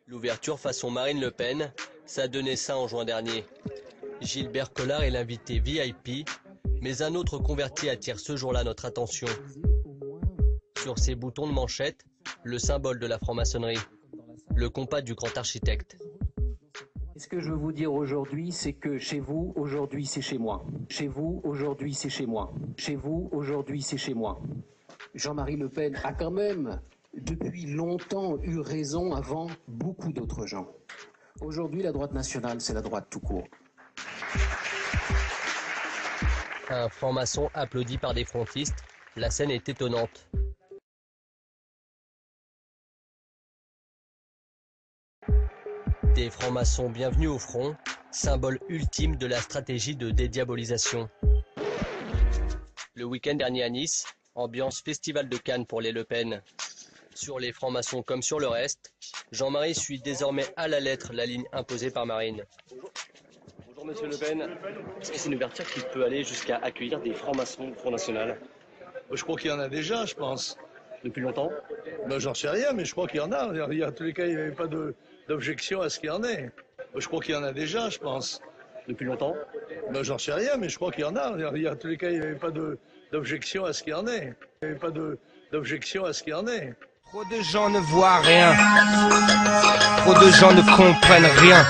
L'ouverture façon Marine Le Pen, ça donnait ça en juin dernier. Gilbert Collard est l'invité VIP, mais un autre converti attire ce jour-là notre attention. Sur ses boutons de manchette, le symbole de la franc-maçonnerie, le compas du grand architecte. Ce que je veux vous dire aujourd'hui, c'est que chez vous, aujourd'hui, c'est chez moi. Chez vous, aujourd'hui, c'est chez moi. Chez vous, aujourd'hui, c'est chez moi. Jean-Marie Le Pen a quand même, depuis longtemps, eu raison avant beaucoup d'autres gens. Aujourd'hui, la droite nationale, c'est la droite tout court. Un franc-maçon applaudi par des frontistes, la scène est étonnante. Des francs-maçons bienvenus au front, symbole ultime de la stratégie de dédiabolisation. Le week-end dernier à Nice, ambiance festival de Cannes pour les Le Pen. Sur les francs-maçons comme sur le reste, Jean-Marie suit désormais à la lettre la ligne imposée par Marine. Bonjour Monsieur Le Pen, est-ce que c'est une ouverture qui peut aller jusqu'à accueillir des francs-maçons au Front National? Je crois qu'il y en a déjà, je pense. Depuis longtemps? J'en sais rien, mais je crois qu'il y en a. En tous les cas, il n'y avait pas d'objection à ce qu'il y en ait. Je crois qu'il y en a déjà, je pense. Depuis longtemps? J'en sais rien, mais je crois qu'il y en a. En tous les cas, il n'y avait pas d'objection à ce qu'il y en ait. Il n'y avait pas d'objection à ce qu'il y en ait. Trop de gens ne voient rien. Trop de gens ne comprennent rien.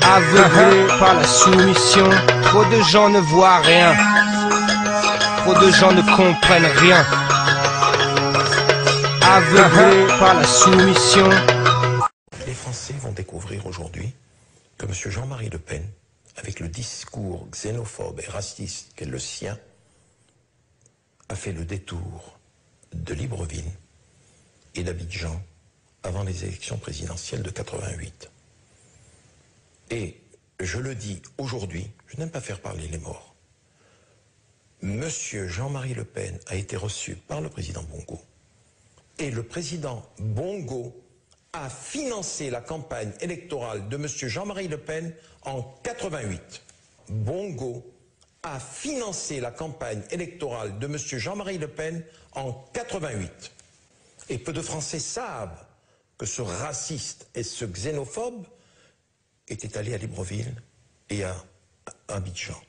Aveuglés par la soumission. Trop de gens ne voient rien. Trop de gens ne comprennent rien. Aveuglés par la soumission. Les Français vont découvrir aujourd'hui que M. Jean-Marie Le Pen, avec le discours xénophobe et raciste qu'est le sien, a fait le détour de Libreville et d'Abidjan avant les élections présidentielles de 88. Et je le dis aujourd'hui, je n'aime pas faire parler les morts. Monsieur Jean-Marie Le Pen a été reçu par le président Bongo. Et le président Bongo a financé la campagne électorale de monsieur Jean-Marie Le Pen en 88. Bongo a financé la campagne électorale de monsieur Jean-Marie Le Pen en 88. Et peu de Français savent que ce raciste et ce xénophobe était allé à Libreville et à Abidjan.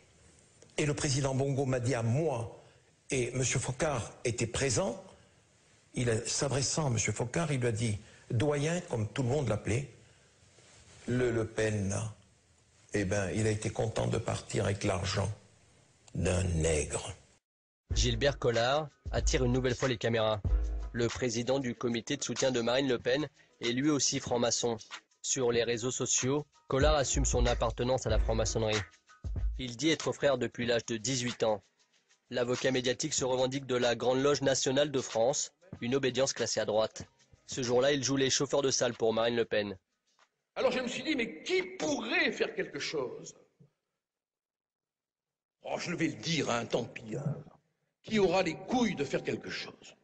Et le président Bongo m'a dit à moi, et M. Focard était présent, s'adressant à M. Focard, il lui a dit, doyen, comme tout le monde l'appelait, Le Pen, là, eh ben, il a été content de partir avec l'argent d'un nègre. Gilbert Collard attire une nouvelle fois les caméras. Le président du comité de soutien de Marine Le Pen est lui aussi franc-maçon. Sur les réseaux sociaux, Collard assume son appartenance à la franc-maçonnerie. Il dit être frère depuis l'âge de 18 ans. L'avocat médiatique se revendique de la Grande Loge nationale de France, une obédience classée à droite. Ce jour-là, il joue les chauffeurs de salle pour Marine Le Pen. Alors je me suis dit, mais qui pourrait faire quelque chose? Oh, je vais le dire à un Templier. Qui aura les couilles de faire quelque chose?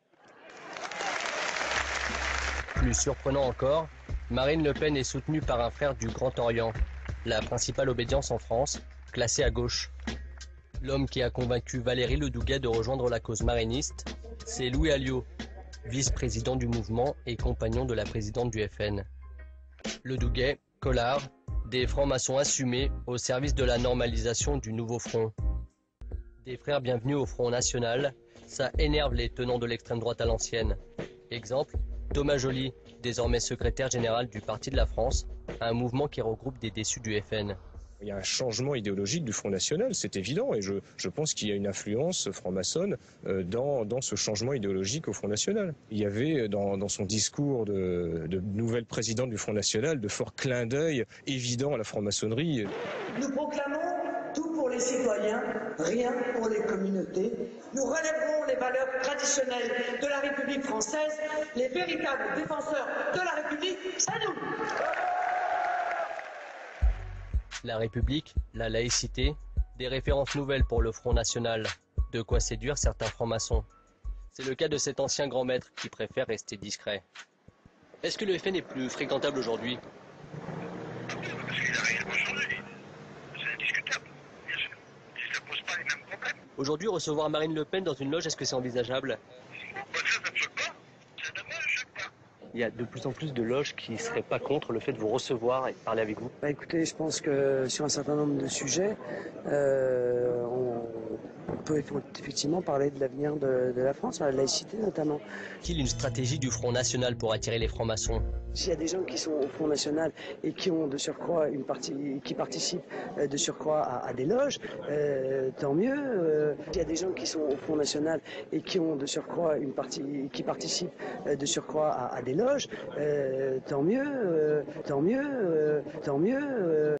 Plus surprenant encore, Marine Le Pen est soutenue par un frère du Grand Orient, la principale obédience en France, classée à gauche. L'homme qui a convaincu Valérie Ledoux-Gay de rejoindre la cause mariniste, c'est Louis Alliot, vice-président du mouvement et compagnon de la présidente du FN. Ledoux-Gay, Collard, des francs-maçons assumés au service de la normalisation du nouveau front. Des frères bienvenus au Front National, ça énerve les tenants de l'extrême droite à l'ancienne. Exemple, Thomas Joly, désormais secrétaire général du Parti de la France, un mouvement qui regroupe des déçus du FN. Il y a un changement idéologique du Front National, c'est évident, et je pense qu'il y a une influence franc-maçonne dans ce changement idéologique au Front National. Il y avait dans son discours de nouvelle présidente du Front National de forts clins d'œil évidents à la franc-maçonnerie. Nous proclamons tout pour les citoyens, rien pour les communautés. Nous relèverons les valeurs traditionnelles de la République française. Les véritables défenseurs de la République, c'est nous. La République, la laïcité, des références nouvelles pour le Front National, de quoi séduire certains francs-maçons. C'est le cas de cet ancien grand maître qui préfère rester discret. Est-ce que le FN est plus fréquentable aujourd'hui? Parce qu'il n'a rien changé. C'est indiscutable, bien sûr. Et ça ne pose pas les mêmes problèmes. Aujourd'hui, recevoir Marine Le Pen dans une loge, est-ce que c'est envisageable? Ça ne me choque pas. Ça ne me choque pas. Il y a de plus en plus de loges qui ne seraient pas contre le fait de vous recevoir et de parler avec vous. Écoutez, je pense que sur un certain nombre de sujets, on peut effectivement parler de l'avenir de la France, la laïcité notamment. Qu'il une stratégie du Front National pour attirer les francs-maçons? S'il y a des gens qui sont au Front National et qui ont de surcroît une partie, qui participent de surcroît à des loges, tant mieux. S'il y a des gens qui sont au Front National et qui ont de surcroît une partie, qui participent de surcroît à des loges, tant mieux, tant mieux, tant mieux.